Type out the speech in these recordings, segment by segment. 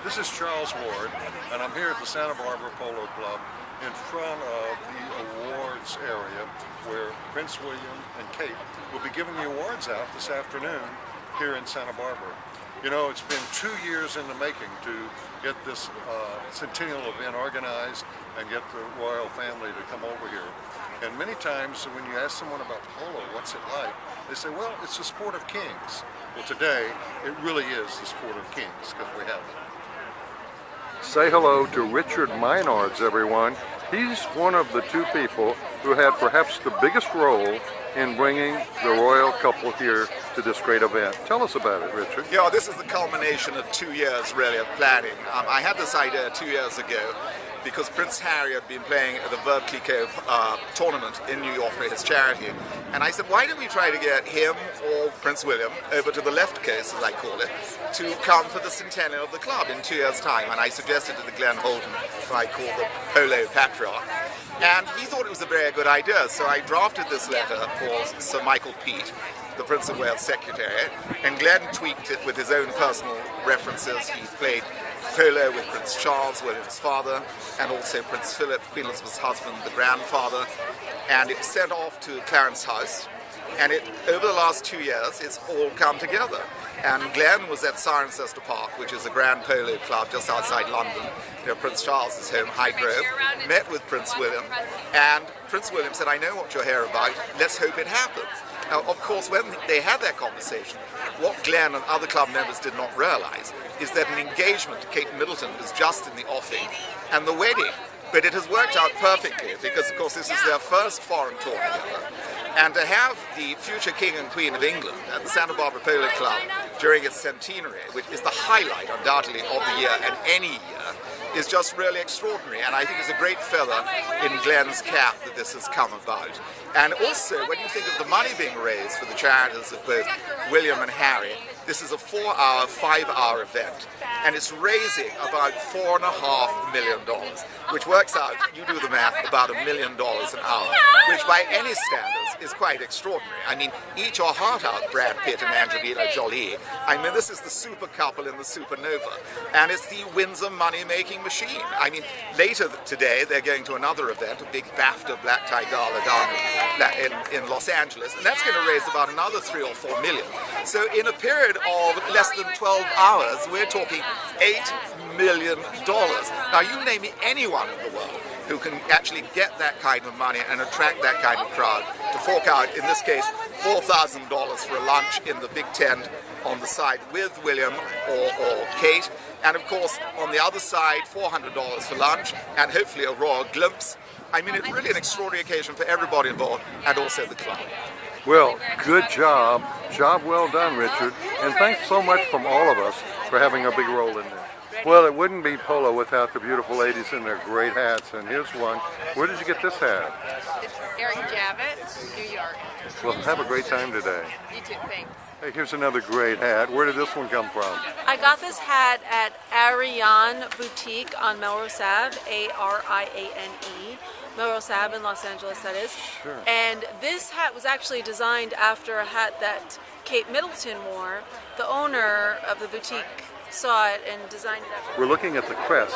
This is Charles Ward, and I'm here at the Santa Barbara Polo Club in front of the awards area where Prince William and Kate will be giving the awards out this afternoon here in Santa Barbara. You know, it's been 2 years in the making to get this centennial event organized and get the royal family to come over here. And many times when you ask someone about polo, what's it like? They say, well, it's the sport of kings. Well, today, it really is the sport of kings because we have it. Say hello to Richard Maynards, everyone. He's one of the two people who had perhaps the biggest role in bringing the royal couple here to this great event. Tell us about it, Richard. Yeah, this is the culmination of 2 years, really, of planning. I had this idea 2 years ago because Prince Harry had been playing at the Verve Clicquot tournament in New York for his charity. And I said, why don't we try to get him or Prince William over to the left coast, as I call it, to come for the centennial of the club in 2 years' time. And I suggested to the Glenn Holden, who I call the Polo Patriarch. And he thought it was a very good idea. So I drafted this letter for Sir Michael Peat, the Prince of Wales Secretary, and Glenn tweaked it with his own personal references. He played polo with Prince Charles, William's father, and also Prince Philip, Queen Elizabeth's husband, the grandfather. And it was sent off to Clarence House. And over the last 2 years, it's all come together. And Glenn was at Cirencester Park, which is a grand polo club just outside London, Prince Charles's home, Highgrove, met with Prince William, and Prince William said, I know what you're here about, let's hope it happens. Now, of course, when they had that conversation, what Glenn and other club members did not realize is that an engagement to Kate Middleton was just in the offing, and the wedding. But it has worked out perfectly because, of course, this is their first foreign tour together. And to have the future King and Queen of England at the Santa Barbara Polo Club during its centenary, which is the highlight, undoubtedly, of the year and any year, is just really extraordinary. And I think it's a great feather in Glenn's cap that this has come about. And also, when you think of the money being raised for the charities of both William and Harry, this is a 4-hour, 5-hour event, and it's raising about $4.5 million, which works out, you do the math, about $1 million an hour, which by any standards is quite extraordinary. I mean, eat your heart out, Brad Pitt and Angelina Jolie. I mean, this is the super couple in the supernova, and it's the Windsor money-making machine. I mean, later today, they're going to another event, a big BAFTA black tie gala down in Los Angeles, and that's going to raise about another 3 or 4 million. So in a period of less than 12 hours, we're talking $8 million. Now, you name me anyone in the world who can actually get that kind of money and attract that kind of crowd to fork out, in this case, $4,000 for a lunch in the big tent on the side with William or Kate, and of course, on the other side, $400 for lunch, and hopefully a royal glimpse. I mean, it's really an extraordinary occasion for everybody involved, and also the club. Well, good job. Job well done, Richard. And thanks so much from all of us for having a big role in this. Well, it wouldn't be polo without the beautiful ladies in their great hats, and here's one. Where did you get this hat? It's Eric Javits, New York. Well, have a great time today. You too, thanks. Hey, here's another great hat. Where did this one come from? I got this hat at Ariane Boutique on Melrose Ave, A-R-I-A-N-E. Melrose Ave in Los Angeles, that is. Sure. And this hat was actually designed after a hat that Kate Middleton wore. The owner of the boutique saw it and designed it after. We're looking at the crest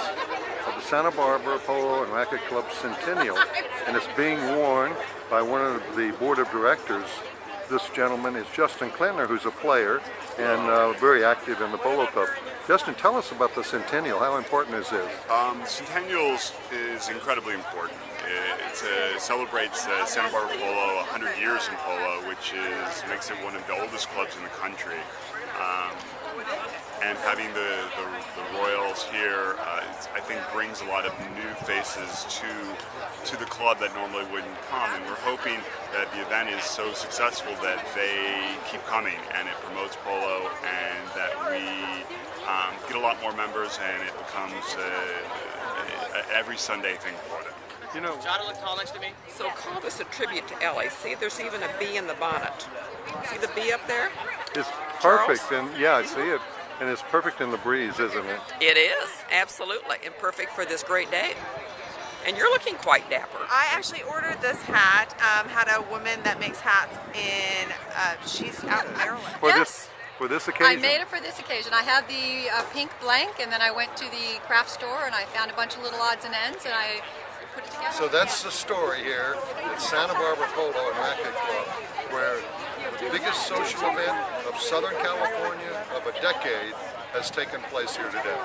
of the Santa Barbara Polo and Racquet Club Centennial, and it's being worn by one of the board of directors. This gentleman is Justin Klintner, who's a player and very active in the Polo Club. Justin, tell us about the Centennial. How important is this? Centennials is incredibly important. It celebrates Santa Barbara Polo 100 years in polo, which makes it one of the oldest clubs in the country. And having the Royals here, I think, brings a lot of new faces to the club that normally wouldn't come. And we're hoping that the event is so successful that they keep coming and it promotes polo, and that we get a lot more members, and it becomes every Sunday thing for them. You know, John, look tall next to me. So call this a tribute to Ellie. See, there's even a bee in the bonnet. See the bee up there? it's perfect, and yeah, I see it. And it's perfect in the breeze, isn't it? It is, absolutely, and perfect for this great day. And you're looking quite dapper. I actually ordered this hat, had a woman that makes hats in, she's out in Maryland. For Yes. this for this occasion. I made it for this occasion. I have the pink blank, and then I went to the craft store and I found a bunch of little odds and ends, and I put it together. So that's the story here at Santa Barbara Polo and Racket Club, where the biggest social event of Southern California of a decade has taken place here today.